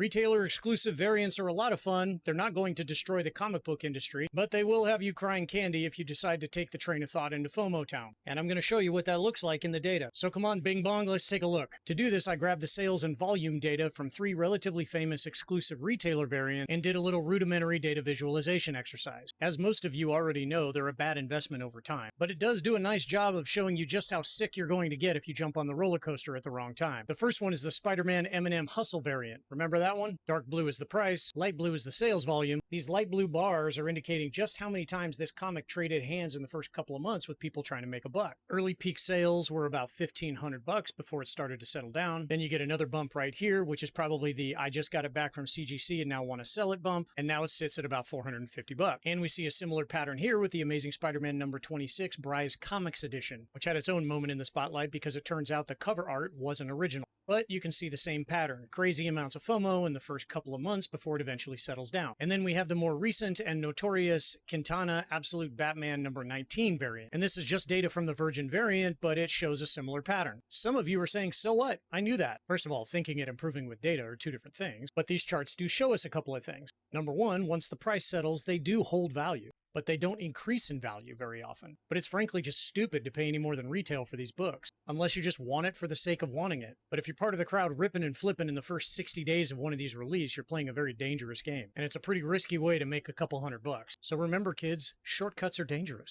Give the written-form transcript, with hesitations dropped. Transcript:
Retailer exclusive variants are a lot of fun. They're not going to destroy the comic book industry, but they will have you crying candy if you decide to take the train of thought into FOMO town. And I'm going to show you what that looks like in the data. So come on, bing bong, let's take a look. To do this, I grabbed the sales and volume data from 3 relatively famous exclusive retailer variants and did a little rudimentary data visualization exercise. As most of you already know, they're a bad investment over time, but it does do a nice job of showing you just how sick you're going to get if you jump on the roller coaster at the wrong time. The first one is the Spider-Man M&M Hustle variant. Remember that one? Dark blue is the price, light blue is the sales volume. These light blue bars are indicating just how many times this comic traded hands in the first couple of months with people trying to make a buck. Early peak sales were about $1,500 before it started to settle down. Then you get another bump right here, which is probably the I just got it back from CGC and now want to sell it bump, and now it sits at about $450. And we see a similar pattern here with the Amazing Spider-Man number 26 Bry's Comics edition, which had its own moment in the spotlight because it turns out the cover art wasn't original. But you can see the same pattern, crazy amounts of FOMO in the first couple of months before it eventually settles down. And then we have the more recent and notorious Quintana Absolute Batman number 19 variant. And this is just data from the Virgin variant, but it shows a similar pattern. Some of you are saying, so what? I knew that. First of all, thinking and improving with data are two different things, but these charts do show us a couple of things. Number one, once the price settles, they do hold value, but they don't increase in value very often. But it's frankly just stupid to pay any more than retail for these books, unless you just want it for the sake of wanting it. But if you're part of the crowd ripping and flipping in the first 60 days of one of these releases, you're playing a very dangerous game. And it's a pretty risky way to make a couple $100. So remember kids, shortcuts are dangerous.